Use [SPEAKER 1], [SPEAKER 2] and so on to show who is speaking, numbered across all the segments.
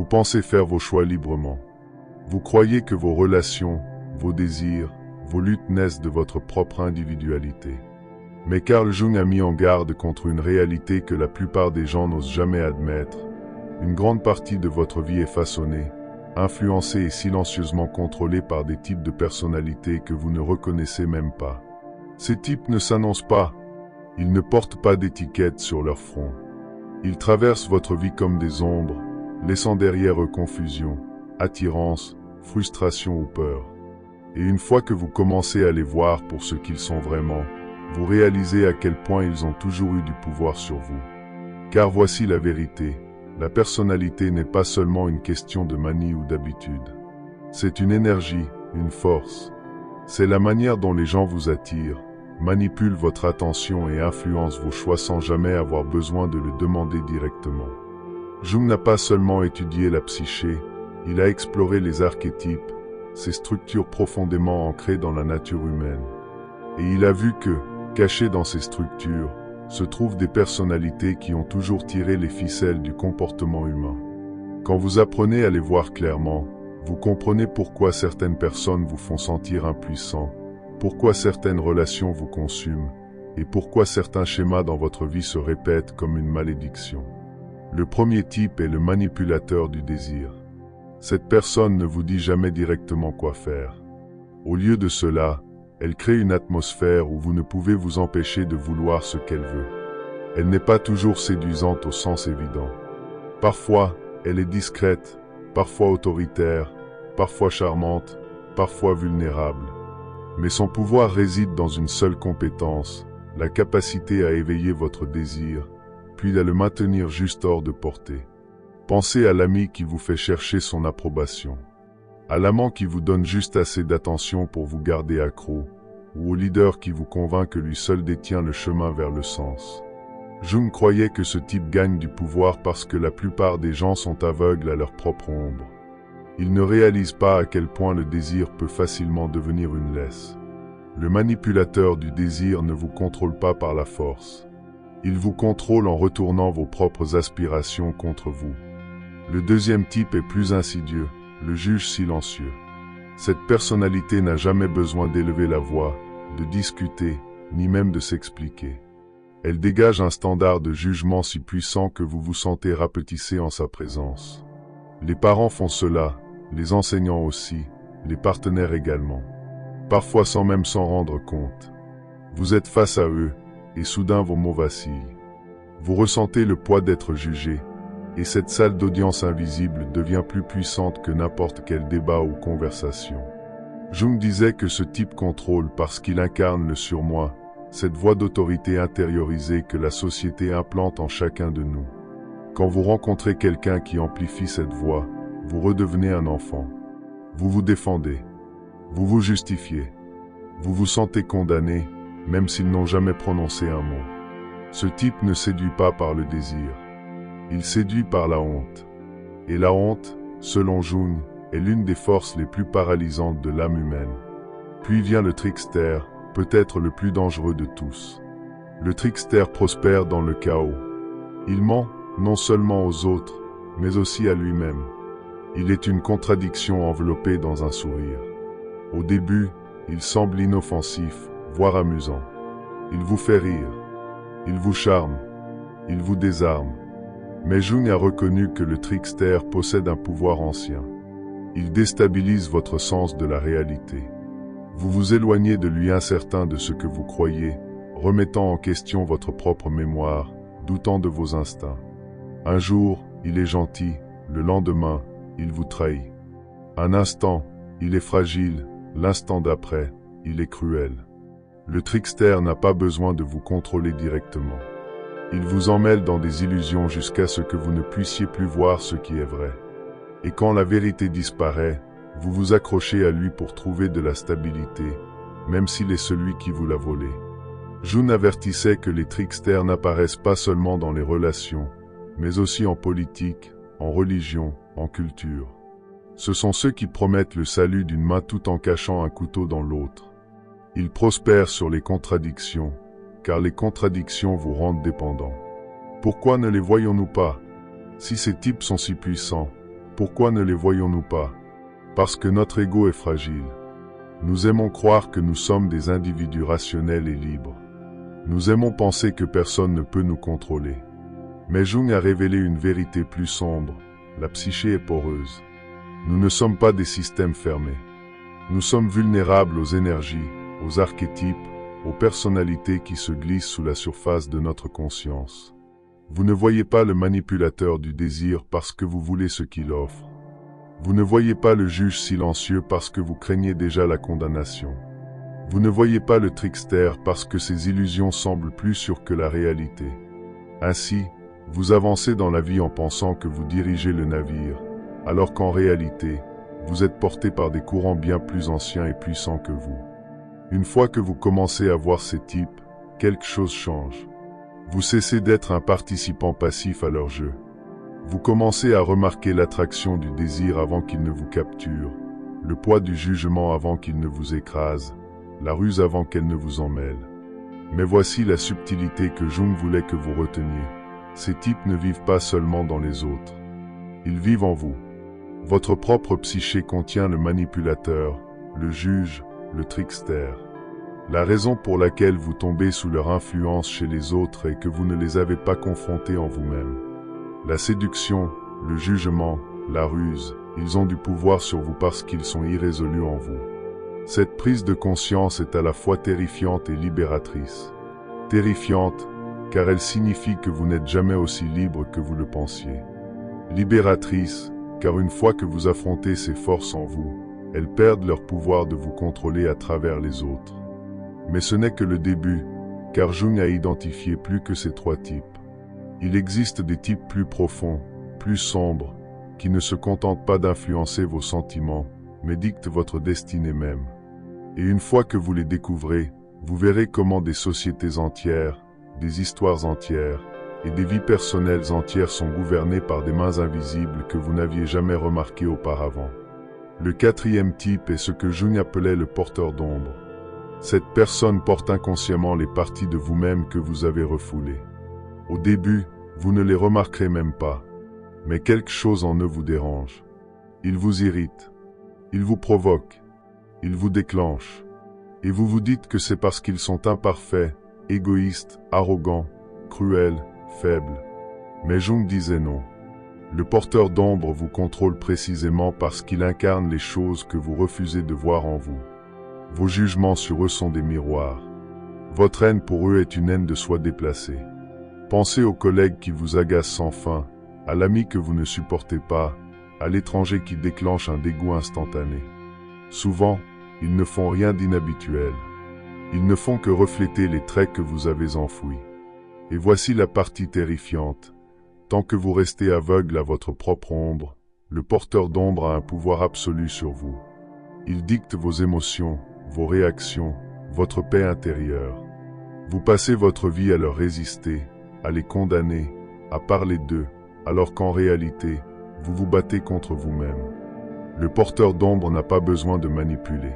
[SPEAKER 1] Vous pensez faire vos choix librement. Vous croyez que vos relations, vos désirs, vos luttes naissent de votre propre individualité. Mais Carl Jung a mis en garde contre une réalité que la plupart des gens n'osent jamais admettre. Une grande partie de votre vie est façonnée, influencée et silencieusement contrôlée par des types de personnalités que vous ne reconnaissez même pas. Ces types ne s'annoncent pas. Ils ne portent pas d'étiquette sur leur front. Ils traversent votre vie comme des ombres, laissant derrière eux confusion, attirance, frustration ou peur. Et une fois que vous commencez à les voir pour ce qu'ils sont vraiment, vous réalisez à quel point ils ont toujours eu du pouvoir sur vous. Car voici la vérité, la personnalité n'est pas seulement une question de manie ou d'habitude. C'est une énergie, une force. C'est la manière dont les gens vous attirent, manipulent votre attention et influencent vos choix sans jamais avoir besoin de le demander directement. Jung n'a pas seulement étudié la psyché, il a exploré les archétypes, ces structures profondément ancrées dans la nature humaine. Et il a vu que, cachées dans ces structures, se trouvent des personnalités qui ont toujours tiré les ficelles du comportement humain. Quand vous apprenez à les voir clairement, vous comprenez pourquoi certaines personnes vous font sentir impuissant, pourquoi certaines relations vous consument, et pourquoi certains schémas dans votre vie se répètent comme une malédiction. Le premier type est le manipulateur du désir. Cette personne ne vous dit jamais directement quoi faire. Au lieu de cela, elle crée une atmosphère où vous ne pouvez vous empêcher de vouloir ce qu'elle veut. Elle n'est pas toujours séduisante au sens évident. Parfois, elle est discrète, parfois autoritaire, parfois charmante, parfois vulnérable. Mais son pouvoir réside dans une seule compétence, la capacité à éveiller votre désir, puis à le maintenir juste hors de portée. Pensez à l'ami qui vous fait chercher son approbation, à l'amant qui vous donne juste assez d'attention pour vous garder accro, ou au leader qui vous convainc que lui seul détient le chemin vers le sens. Jung croyait que ce type gagne du pouvoir parce que la plupart des gens sont aveugles à leur propre ombre. Ils ne réalisent pas à quel point le désir peut facilement devenir une laisse. Le manipulateur du désir ne vous contrôle pas par la force. Il vous contrôle en retournant vos propres aspirations contre vous. Le deuxième type est plus insidieux, le juge silencieux. Cette personnalité n'a jamais besoin d'élever la voix, de discuter, ni même de s'expliquer. Elle dégage un standard de jugement si puissant que vous vous sentez rapetissé en sa présence. Les parents font cela, les enseignants aussi, les partenaires également. Parfois sans même s'en rendre compte. Vous êtes face à eux, et soudain vos mots vacillent. Vous ressentez le poids d'être jugé, et cette salle d'audience invisible devient plus puissante que n'importe quel débat ou conversation. Jung disait que ce type contrôle parce qu'il incarne le surmoi, cette voix d'autorité intériorisée que la société implante en chacun de nous. Quand vous rencontrez quelqu'un qui amplifie cette voix, vous redevenez un enfant. Vous vous défendez. Vous vous justifiez. Vous vous sentez condamné, même s'ils n'ont jamais prononcé un mot. Ce type ne séduit pas par le désir. Il séduit par la honte. Et la honte, selon Jung, est l'une des forces les plus paralysantes de l'âme humaine. Puis vient le trickster, peut-être le plus dangereux de tous. Le trickster prospère dans le chaos. Il ment, non seulement aux autres, mais aussi à lui-même. Il est une contradiction enveloppée dans un sourire. Au début, il semble inoffensif, voire amusant. Il vous fait rire. Il vous charme. Il vous désarme. Mais Jung a reconnu que le trickster possède un pouvoir ancien. Il déstabilise votre sens de la réalité. Vous vous éloignez de lui incertain de ce que vous croyez, remettant en question votre propre mémoire, doutant de vos instincts. Un jour, il est gentil, le lendemain, il vous trahit. Un instant, il est fragile, l'instant d'après, il est cruel. Le trickster n'a pas besoin de vous contrôler directement. Il vous emmêle dans des illusions jusqu'à ce que vous ne puissiez plus voir ce qui est vrai. Et quand la vérité disparaît, vous vous accrochez à lui pour trouver de la stabilité, même s'il est celui qui vous l'a volé. Jung avertissait que les tricksters n'apparaissent pas seulement dans les relations, mais aussi en politique, en religion, en culture. Ce sont ceux qui promettent le salut d'une main tout en cachant un couteau dans l'autre. Ils prospèrent sur les contradictions, car les contradictions vous rendent dépendants. Pourquoi ne les voyons-nous pas? Si ces types sont si puissants, Pourquoi ne les voyons-nous pas? Parce que notre ego est fragile. Nous aimons croire que nous sommes des individus rationnels et libres. Nous aimons penser que personne ne peut nous contrôler. Mais Jung a révélé une vérité plus sombre. La psyché est poreuse. Nous ne sommes pas des systèmes fermés. Nous sommes vulnérables aux énergies, aux archétypes, aux personnalités qui se glissent sous la surface de notre conscience. Vous ne voyez pas le manipulateur du désir parce que vous voulez ce qu'il offre. Vous ne voyez pas le juge silencieux parce que vous craignez déjà la condamnation. Vous ne voyez pas le trickster parce que ses illusions semblent plus sûres que la réalité. Ainsi, vous avancez dans la vie en pensant que vous dirigez le navire, alors qu'en réalité, vous êtes porté par des courants bien plus anciens et puissants que vous. Une fois que vous commencez à voir ces types, quelque chose change. Vous cessez d'être un participant passif à leur jeu. Vous commencez à remarquer l'attraction du désir avant qu'il ne vous capture, le poids du jugement avant qu'il ne vous écrase, la ruse avant qu'elle ne vous emmêle. Mais voici la subtilité que Jung voulait que vous reteniez. Ces types ne vivent pas seulement dans les autres. Ils vivent en vous. Votre propre psyché contient le manipulateur, le juge, le trickster. La raison pour laquelle vous tombez sous leur influence chez les autres est que vous ne les avez pas confrontés en vous-même. La séduction, le jugement, la ruse, ils ont du pouvoir sur vous parce qu'ils sont irrésolus en vous. Cette prise de conscience est à la fois terrifiante et libératrice. Terrifiante, car elle signifie que vous n'êtes jamais aussi libre que vous le pensiez. Libératrice, car une fois que vous affrontez ces forces en vous, elles perdent leur pouvoir de vous contrôler à travers les autres. Mais ce n'est que le début, car Jung a identifié plus que ces trois types. Il existe des types plus profonds, plus sombres, qui ne se contentent pas d'influencer vos sentiments, mais dictent votre destinée même. Et une fois que vous les découvrez, vous verrez comment des sociétés entières, des histoires entières et des vies personnelles entières sont gouvernées par des mains invisibles que vous n'aviez jamais remarquées auparavant. Le quatrième type est ce que Jung appelait le porteur d'ombre. Cette personne porte inconsciemment les parties de vous-même que vous avez refoulées. Au début, vous ne les remarquerez même pas, mais quelque chose en eux vous dérange. Il vous irrite, il vous provoque, il vous déclenche, et vous vous dites que c'est parce qu'ils sont imparfaits, égoïstes, arrogants, cruels, faibles. Mais Jung disait non. Le porteur d'ombre vous contrôle précisément parce qu'il incarne les choses que vous refusez de voir en vous. Vos jugements sur eux sont des miroirs. Votre haine pour eux est une haine de soi déplacée. Pensez aux collègues qui vous agacent sans fin, à l'ami que vous ne supportez pas, à l'étranger qui déclenche un dégoût instantané. Souvent, ils ne font rien d'inhabituel. Ils ne font que refléter les traits que vous avez enfouis. Et voici la partie terrifiante. Tant que vous restez aveugle à votre propre ombre, le porteur d'ombre a un pouvoir absolu sur vous. Il dicte vos émotions, vos réactions, votre paix intérieure. Vous passez votre vie à leur résister, à les condamner, à parler d'eux, alors qu'en réalité, vous vous battez contre vous-même. Le porteur d'ombre n'a pas besoin de manipuler.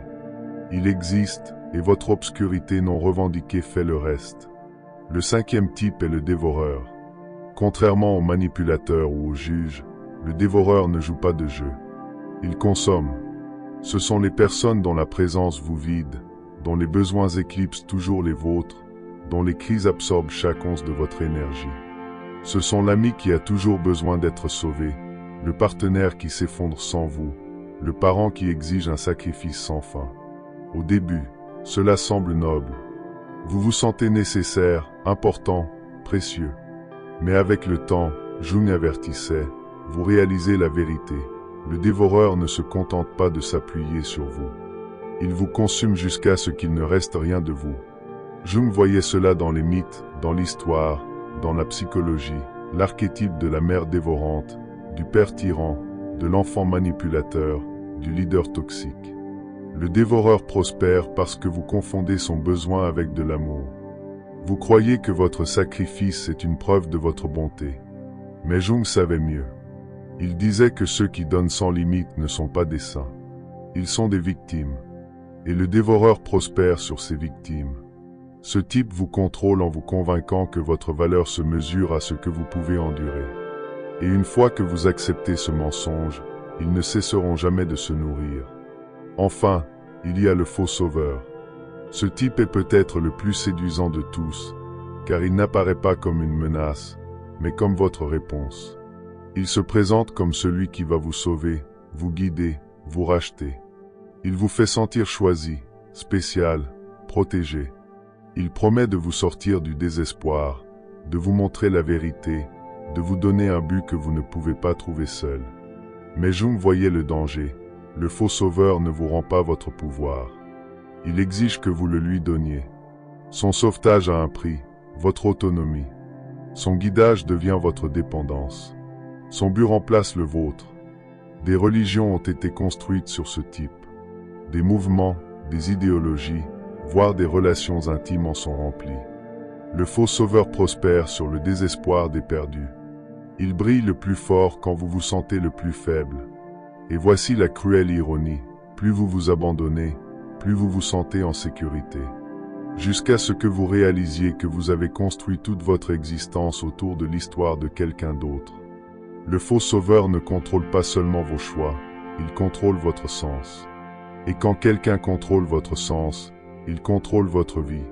[SPEAKER 1] Il existe, et votre obscurité non revendiquée fait le reste. Le cinquième type est le dévoreur. Contrairement au manipulateur ou au juge, le dévoreur ne joue pas de jeu. Il consomme. Ce sont les personnes dont la présence vous vide, dont les besoins éclipsent toujours les vôtres, dont les crises absorbent chaque once de votre énergie. Ce sont l'ami qui a toujours besoin d'être sauvé, le partenaire qui s'effondre sans vous, le parent qui exige un sacrifice sans fin. Au début, cela semble noble. Vous vous sentez nécessaire, important, précieux. Mais avec le temps, Jung avertissait, vous réalisez la vérité. Le dévoreur ne se contente pas de s'appuyer sur vous. Il vous consume jusqu'à ce qu'il ne reste rien de vous. Jung voyait cela dans les mythes, dans l'histoire, dans la psychologie, l'archétype de la mère dévorante, du père tyran, de l'enfant manipulateur, du leader toxique. Le dévoreur prospère parce que vous confondez son besoin avec de l'amour. Vous croyez que votre sacrifice est une preuve de votre bonté. Mais Jung savait mieux. Il disait que ceux qui donnent sans limite ne sont pas des saints. Ils sont des victimes. Et le dévoreur prospère sur ses victimes. Ce type vous contrôle en vous convainquant que votre valeur se mesure à ce que vous pouvez endurer. Et une fois que vous acceptez ce mensonge, ils ne cesseront jamais de se nourrir. Enfin, il y a le faux sauveur. Ce type est peut-être le plus séduisant de tous, car il n'apparaît pas comme une menace, mais comme votre réponse. Il se présente comme celui qui va vous sauver, vous guider, vous racheter. Il vous fait sentir choisi, spécial, protégé. Il promet de vous sortir du désespoir, de vous montrer la vérité, de vous donner un but que vous ne pouvez pas trouver seul. Mais Jung voyait le danger. Le faux sauveur ne vous rend pas votre pouvoir. Il exige que vous le lui donniez. Son sauvetage a un prix, votre autonomie. Son guidage devient votre dépendance. Son but remplace le vôtre. Des religions ont été construites sur ce type. Des mouvements, des idéologies, voire des relations intimes en sont remplies. Le faux sauveur prospère sur le désespoir des perdus. Il brille le plus fort quand vous vous sentez le plus faible. Et voici la cruelle ironie. Plus vous vous abandonnez, plus vous vous sentez en sécurité. Jusqu'à ce que vous réalisiez que vous avez construit toute votre existence autour de l'histoire de quelqu'un d'autre. Le faux sauveur ne contrôle pas seulement vos choix, il contrôle votre sens. Et quand quelqu'un contrôle votre sens, il contrôle votre vie.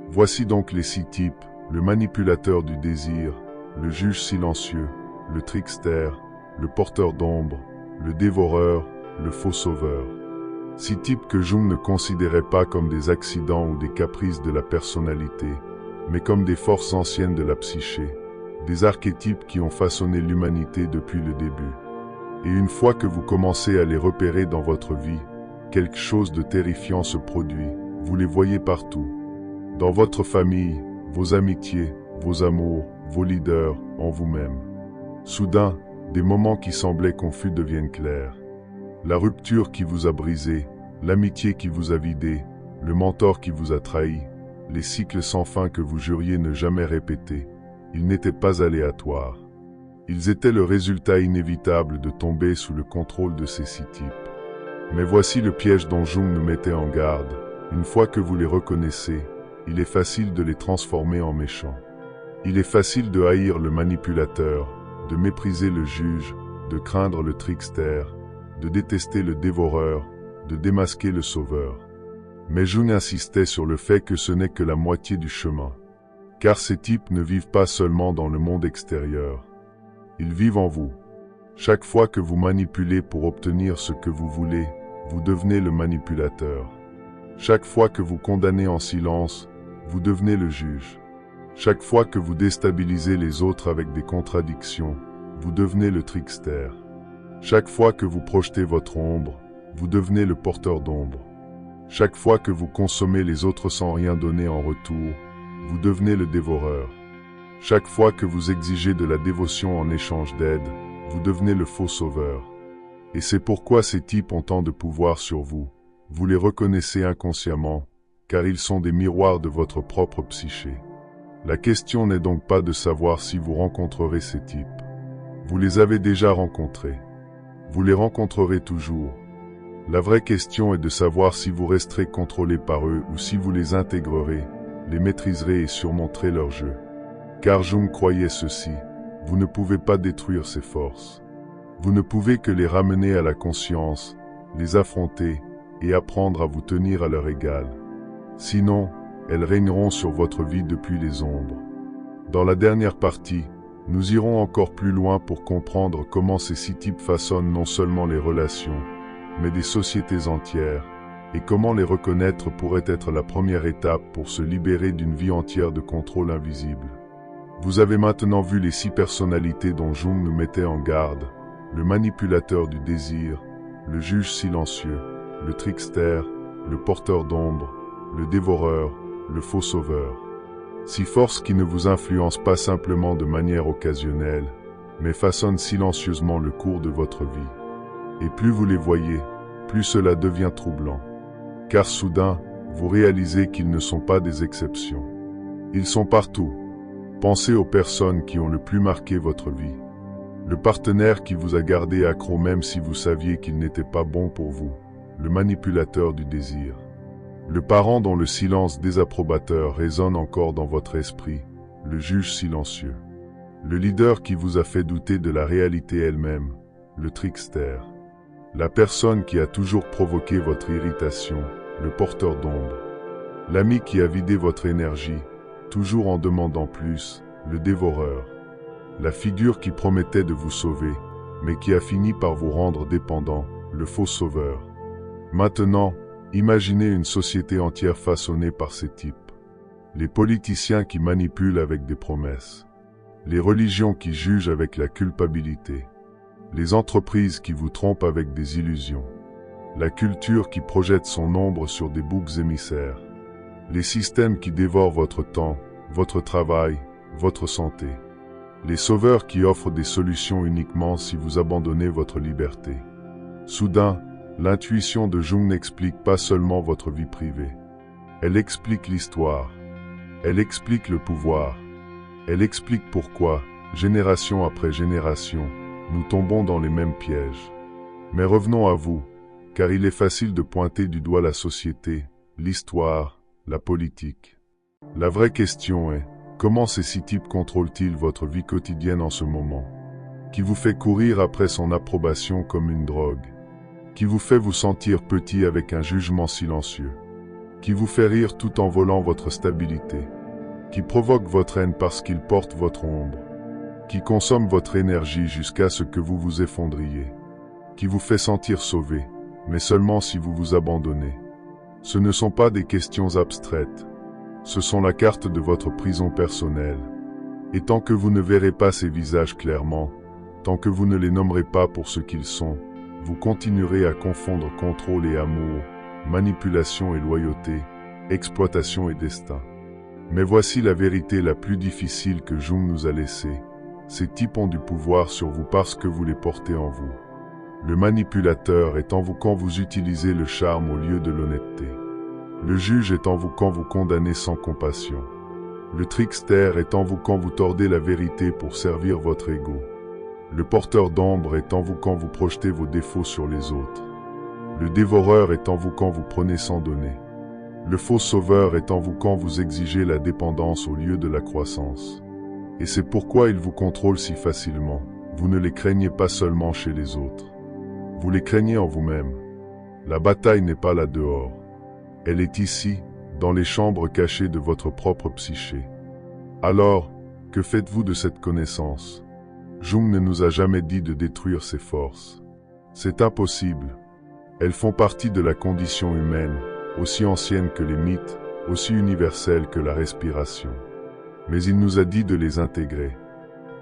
[SPEAKER 1] Voici donc les 6 types: le manipulateur du désir, le juge silencieux, le trickster, le porteur d'ombre, le dévoreur, le faux sauveur. 6 types que Jung ne considérait pas comme des accidents ou des caprices de la personnalité, mais comme des forces anciennes de la psyché, des archétypes qui ont façonné l'humanité depuis le début. Et une fois que vous commencez à les repérer dans votre vie, quelque chose de terrifiant se produit, vous les voyez partout. Dans votre famille, vos amitiés, vos amours, vos leaders, en vous-même. Soudain, des moments qui semblaient confus deviennent clairs. La rupture qui vous a brisé, l'amitié qui vous a vidé, le mentor qui vous a trahi, les cycles sans fin que vous juriez ne jamais répéter, ils n'étaient pas aléatoires. Ils étaient le résultat inévitable de tomber sous le contrôle de ces 6 types. Mais voici le piège dont Jung nous mettait en garde. Une fois que vous les reconnaissez, il est facile de les transformer en méchants. Il est facile de haïr le manipulateur, de mépriser le juge, de craindre le trickster, de détester le dévoreur, de démasquer le sauveur. Mais Jung insistait sur le fait que ce n'est que la moitié du chemin. Car ces types ne vivent pas seulement dans le monde extérieur. Ils vivent en vous. Chaque fois que vous manipulez pour obtenir ce que vous voulez, vous devenez le manipulateur. Chaque fois que vous condamnez en silence, vous devenez le juge. Chaque fois que vous déstabilisez les autres avec des contradictions, vous devenez le trickster. Chaque fois que vous projetez votre ombre, vous devenez le porteur d'ombre. Chaque fois que vous consommez les autres sans rien donner en retour, vous devenez le dévoreur. Chaque fois que vous exigez de la dévotion en échange d'aide, vous devenez le faux sauveur. Et c'est pourquoi ces types ont tant de pouvoir sur vous. Vous les reconnaissez inconsciemment, car ils sont des miroirs de votre propre psyché. La question n'est donc pas de savoir si vous rencontrerez ces types. Vous les avez déjà rencontrés. Vous les rencontrerez toujours. La vraie question est de savoir si vous resterez contrôlé par eux ou si vous les intégrerez, les maîtriserez et surmonterez leur jeu. Car Jung croyait ceci, vous ne pouvez pas détruire ces forces. Vous ne pouvez que les ramener à la conscience, les affronter et apprendre à vous tenir à leur égal. Sinon, elles régneront sur votre vie depuis les ombres. Dans la dernière partie, nous irons encore plus loin pour comprendre comment ces 6 types façonnent non seulement les relations, mais des sociétés entières, et comment les reconnaître pourrait être la première étape pour se libérer d'une vie entière de contrôle invisible. Vous avez maintenant vu les 6 personnalités dont Jung nous mettait en garde, le manipulateur du désir, le juge silencieux, le trickster, le porteur d'ombre, le dévoreur, le faux sauveur. 6 forces qui ne vous influencent pas simplement de manière occasionnelle, mais façonnent silencieusement le cours de votre vie. Et plus vous les voyez, plus cela devient troublant. Car soudain, vous réalisez qu'ils ne sont pas des exceptions. Ils sont partout. Pensez aux personnes qui ont le plus marqué votre vie. Le partenaire qui vous a gardé accro même si vous saviez qu'il n'était pas bon pour vous. Le manipulateur du désir. Le parent dont le silence désapprobateur résonne encore dans votre esprit. Le juge silencieux. Le leader qui vous a fait douter de la réalité elle-même, le trickster. La personne qui a toujours provoqué votre irritation, le porteur d'ombre. L'ami qui a vidé votre énergie, toujours en demandant plus, le dévoreur. La figure qui promettait de vous sauver, mais qui a fini par vous rendre dépendant, le faux sauveur. Maintenant, imaginez une société entière façonnée par ces types. Les politiciens qui manipulent avec des promesses. Les religions qui jugent avec la culpabilité. Les entreprises qui vous trompent avec des illusions. La culture qui projette son ombre sur des boucs émissaires. Les systèmes qui dévorent votre temps, votre travail, votre santé. Les sauveurs qui offrent des solutions uniquement si vous abandonnez votre liberté. Soudain, l'intuition de Jung n'explique pas seulement votre vie privée. Elle explique l'histoire. Elle explique le pouvoir. Elle explique pourquoi, génération après génération, nous tombons dans les mêmes pièges. Mais revenons à vous, car il est facile de pointer du doigt la société, l'histoire, la politique. La vraie question est, comment ces six types contrôlent-ils votre vie quotidienne en ce moment? Qui vous fait courir après son approbation comme une drogue? Qui vous fait vous sentir petit avec un jugement silencieux? Qui vous fait rire tout en volant votre stabilité? Qui provoque votre haine parce qu'il porte votre ombre? Qui consomme votre énergie jusqu'à ce que vous vous effondriez? Qui vous fait sentir sauvé, mais seulement si vous vous abandonnez? Ce ne sont pas des questions abstraites. Ce sont la carte de votre prison personnelle. Et tant que vous ne verrez pas ces visages clairement, tant que vous ne les nommerez pas pour ce qu'ils sont, vous continuerez à confondre contrôle et amour, manipulation et loyauté, exploitation et destin. Mais voici la vérité la plus difficile que Jung nous a laissée. Ces types ont du pouvoir sur vous parce que vous les portez en vous. Le manipulateur est en vous quand vous utilisez le charme au lieu de l'honnêteté. Le juge est en vous quand vous condamnez sans compassion. Le trickster est en vous quand vous tordez la vérité pour servir votre ego. Le porteur d'ombre est en vous quand vous projetez vos défauts sur les autres. Le dévoreur est en vous quand vous prenez sans donner. Le faux sauveur est en vous quand vous exigez la dépendance au lieu de la croissance. Et c'est pourquoi ils vous contrôlent si facilement. Vous ne les craignez pas seulement chez les autres. Vous les craignez en vous-même. La bataille n'est pas là dehors. Elle est ici, dans les chambres cachées de votre propre psyché. Alors, que faites-vous de cette connaissance? Jung ne nous a jamais dit de détruire ces forces. C'est impossible. Elles font partie de la condition humaine, aussi ancienne que les mythes, aussi universelle que la respiration. Mais il nous a dit de les intégrer,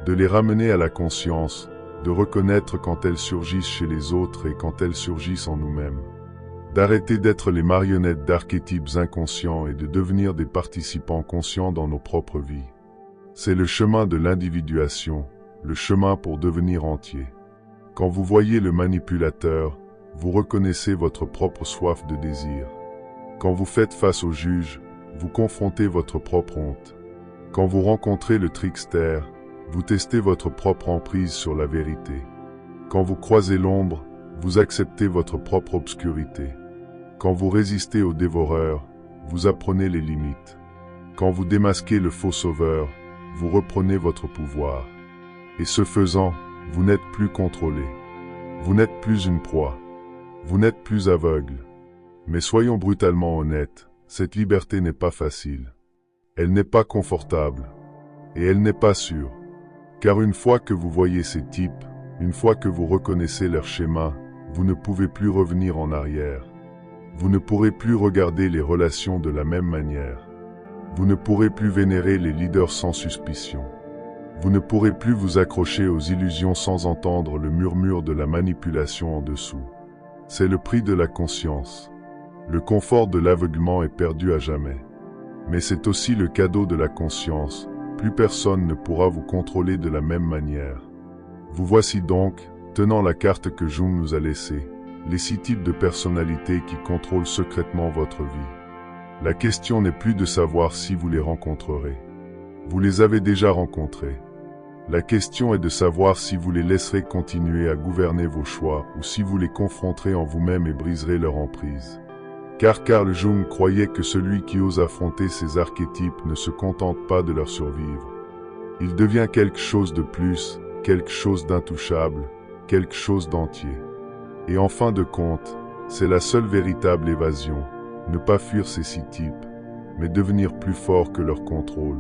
[SPEAKER 1] de les ramener à la conscience, de reconnaître quand elles surgissent chez les autres et quand elles surgissent en nous-mêmes. D'arrêter d'être les marionnettes d'archétypes inconscients et de devenir des participants conscients dans nos propres vies. C'est le chemin de l'individuation, le chemin pour devenir entier. Quand vous voyez le manipulateur, vous reconnaissez votre propre soif de désir. Quand vous faites face au juge, vous confrontez votre propre honte. Quand vous rencontrez le trickster, vous testez votre propre emprise sur la vérité. Quand vous croisez l'ombre, vous acceptez votre propre obscurité. Quand vous résistez au dévoreur, vous apprenez les limites. Quand vous démasquez le faux sauveur, vous reprenez votre pouvoir. Et ce faisant, vous n'êtes plus contrôlé. Vous n'êtes plus une proie. Vous n'êtes plus aveugle. Mais soyons brutalement honnêtes, cette liberté n'est pas facile. Elle n'est pas confortable. Et elle n'est pas sûre. Car une fois que vous voyez ces types, une fois que vous reconnaissez leur schéma, vous ne pouvez plus revenir en arrière. Vous ne pourrez plus regarder les relations de la même manière. Vous ne pourrez plus vénérer les leaders sans suspicion. Vous ne pourrez plus vous accrocher aux illusions sans entendre le murmure de la manipulation en dessous. C'est le prix de la conscience. Le confort de l'aveuglement est perdu à jamais. Mais c'est aussi le cadeau de la conscience. Plus personne ne pourra vous contrôler de la même manière. Vous voici donc, tenant la carte que Jung nous a laissée, les 6 types de personnalités qui contrôlent secrètement votre vie. La question n'est plus de savoir si vous les rencontrerez. Vous les avez déjà rencontrés. La question est de savoir si vous les laisserez continuer à gouverner vos choix ou si vous les confronterez en vous-même et briserez leur emprise. Car Carl Jung croyait que celui qui ose affronter ces archétypes ne se contente pas de leur survivre. Il devient quelque chose de plus, quelque chose d'intouchable, quelque chose d'entier. Et en fin de compte, c'est la seule véritable évasion, ne pas fuir ces six types, mais devenir plus fort que leur contrôle.